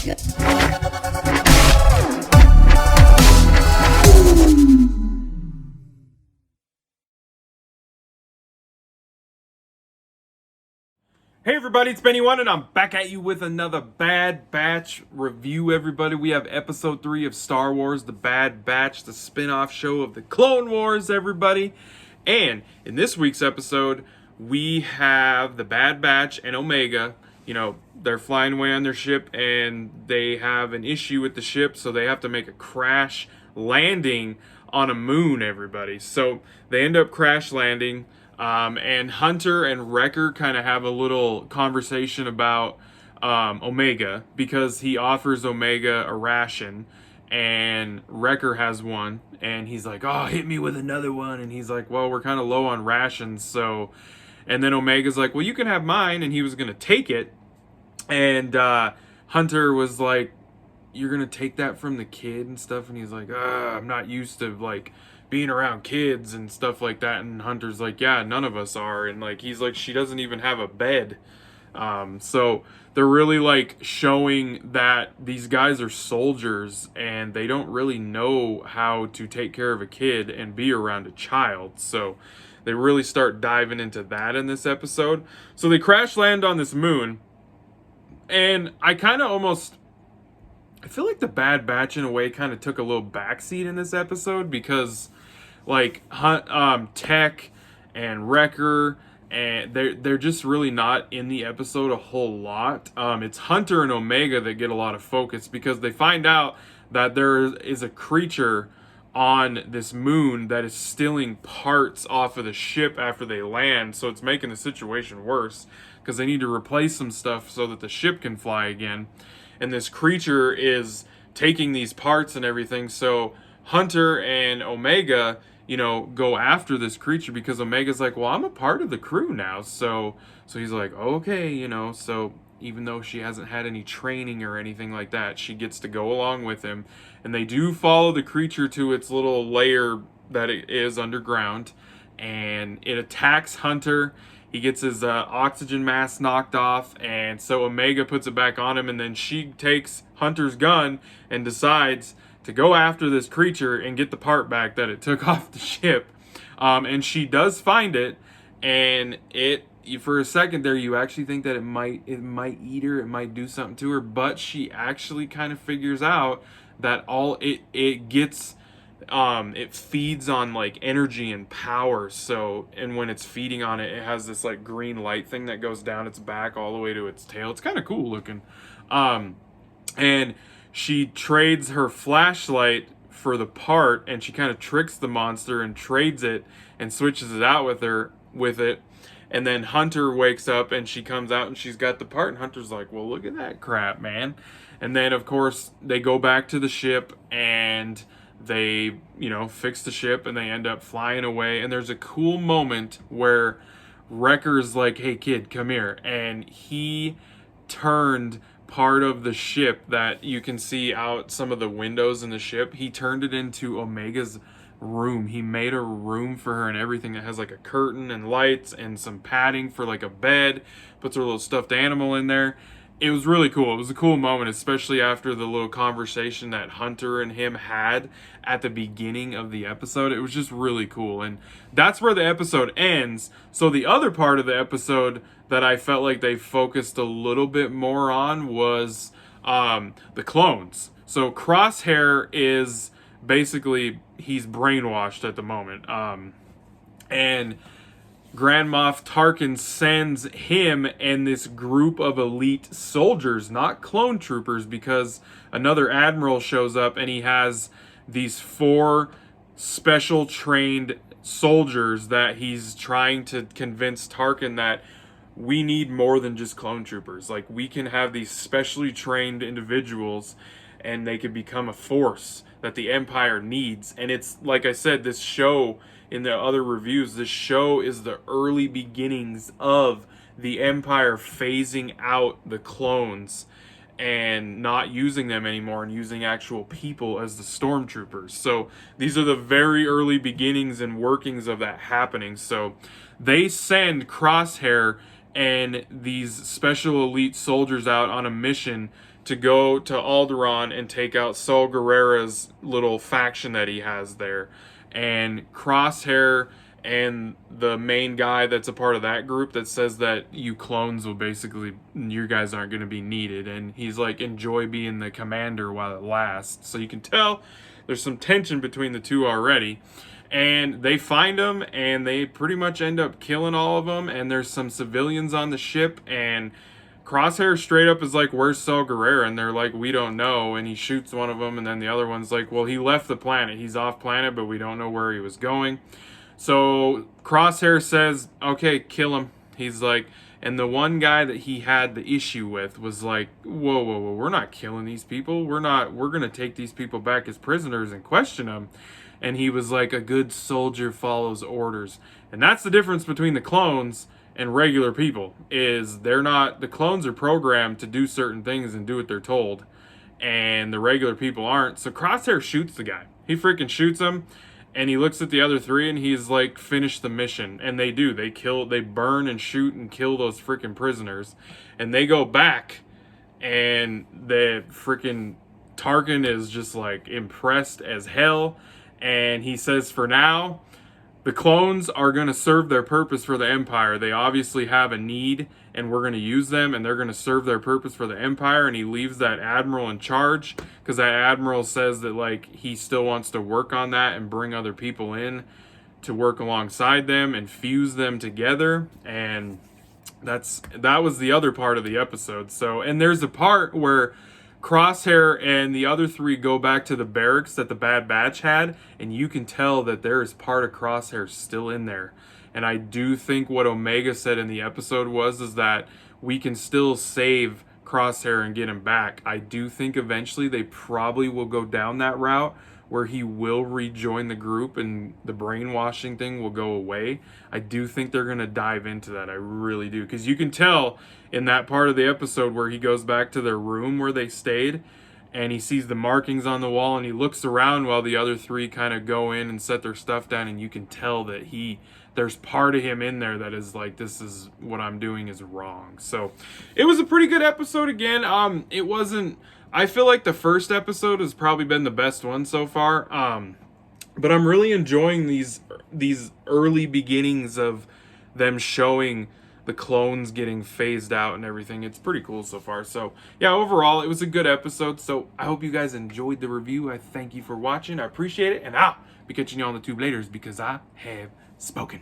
Hey everybody, it's Benny One, and I'm back at you with another Bad Batch review, everybody. We have episode 3 of Star Wars, The Bad Batch, the spin-off show of the Clone Wars, everybody. And in this week's episode, we have the Bad Batch and Omega. You know, they're flying away on their ship, and they have an issue with the ship, so they have to make a crash landing on a moon, everybody. So they end up crash landing. And Hunter and Wrecker kind of have a little conversation about Omega, because he offers Omega a ration and Wrecker has one, and he's like, oh, hit me with another one. And he's like, well, we're kind of low on rations, so... And then Omega's like, well, you can have mine, and he was going to take it. And Hunter was like, you're going to take that from the kid and stuff? And he's like, I'm not used to, like, being around kids and stuff like that. And Hunter's like, yeah, none of us are. And like, he's like, she doesn't even have a bed. So they're really like showing that these guys are soldiers and they don't really know how to take care of a kid and be around a child. So they really start diving into that in this episode. So they crash land on this moon, and I feel like the Bad Batch in a way kind of took a little backseat in this episode, because like Tech and Wrecker, and they're just really not in the episode a whole lot. It's Hunter and Omega that get a lot of focus, because they find out that there is a creature on this moon that is stealing parts off of the ship after they land, so it's making the situation worse, because they need to replace some stuff so that the ship can fly again. And this creature is taking these parts and everything, so Hunter and Omega, you know, go after this creature, because Omega's like, well, I'm a part of the crew now. So he's like, okay, you know, so even though she hasn't had any training or anything like that, she gets to go along with him. And they do follow the creature to its little lair that it is underground, and it attacks Hunter. He gets his oxygen mask knocked off, and so Omega puts it back on him, and then she takes Hunter's gun and decides to go after this creature and get the part back that it took off the ship. And she does find it, and for a second there, you actually think that it might eat her, it might do something to her, but she actually kind of figures out that all it gets, it feeds on like energy and power. So, and when it's feeding on it, it has this like green light thing that goes down its back all the way to its tail. It's kind of cool looking. And she trades her flashlight for the part, and she kind of tricks the monster and trades it and switches it out with it. And then Hunter wakes up, and she comes out and she's got the part, and Hunter's like, well, look at that crap, man. And then of course they go back to the ship, and they, you know, fix the ship, and they end up flying away. And there's a cool moment where Wrecker's like, hey kid, come here. And he turned part of the ship that you can see out some of the windows in the ship, he turned it into Omega's room. He made a room for her and everything that has like a curtain and lights and some padding for like a bed, puts her little stuffed animal in there. It was really cool. It was a cool moment, especially after the little conversation that Hunter and him had at the beginning of the episode. It was just really cool. And that's where the episode ends. So the other part of the episode that I felt like they focused a little bit more on was the clones. So Crosshair is basically, he's brainwashed at the moment. And Grand Moff Tarkin sends him and this group of elite soldiers, not clone troopers, because another admiral shows up and he has these 4 special trained soldiers that he's trying to convince Tarkin that we need more than just clone troopers. Like, we can have these specially trained individuals and they could become a force that the Empire needs. And it's, like I said, this show, in the other reviews, this show is the early beginnings of the Empire phasing out the clones and not using them anymore and using actual people as the stormtroopers. So these are the very early beginnings and workings of that happening. So they send Crosshair and these special elite soldiers out on a mission to go to Alderaan and take out Saul Guerrera's little faction that he has there. And Crosshair and the main guy that's a part of that group that says that you clones will basically, you guys aren't going to be needed. And he's like, enjoy being the commander while it lasts. So you can tell there's some tension between the two already. And they find him, and they pretty much end up killing all of them. And there's some civilians on the ship, and Crosshair straight up is like, where's Saul Guerrera? And they're like, we don't know. And he shoots one of them, and then the other one's like, well, he left the planet. He's off planet, but we don't know where he was going. So Crosshair says, okay, kill him. He's like, and the one guy that he had the issue with was like, whoa, whoa, whoa, we're not killing these people. We're going to take these people back as prisoners and question them. And he was like, a good soldier follows orders. And that's the difference between the clones and regular people, is the clones are programmed to do certain things and do what they're told. And the regular people aren't. So Crosshair shoots the guy. He freaking shoots him. And he looks at the other three and he's like, finish the mission. And they do. They burn and shoot and kill those freaking prisoners. And they go back, and the freaking Tarkin is just like impressed as hell. And he says, for now, the clones are going to serve their purpose for the Empire. They obviously have a need, and we're going to use them, and they're going to serve their purpose for the Empire. And he leaves that admiral in charge, because that admiral says that like he still wants to work on that and bring other people in to work alongside them and fuse them together. And that was the other part of the episode. So, and there's a part where Crosshair and the other three go back to the barracks that the Bad Batch had, and you can tell that there is part of Crosshair still in there. And I do think what Omega said in the episode is that we can still save Crosshair and get him back. I do think eventually they probably will go down that route where he will rejoin the group and the brainwashing thing will go away. I do think they're going to dive into that. I really do. Because you can tell in that part of the episode where he goes back to their room where they stayed, and he sees the markings on the wall, and he looks around while the other three kind of go in and set their stuff down, and you can tell that there's part of him in there that is like, this is what I'm doing is wrong. So it was a pretty good episode again. It wasn't, I feel like the first episode has probably been the best one so far. But I'm really enjoying these early beginnings of them showing the clones getting phased out and everything. It's pretty cool so far. So yeah, overall, it was a good episode. So I hope you guys enjoyed the review. I thank you for watching. I appreciate it. And I'll be catching you on the tube later, because I have spoken.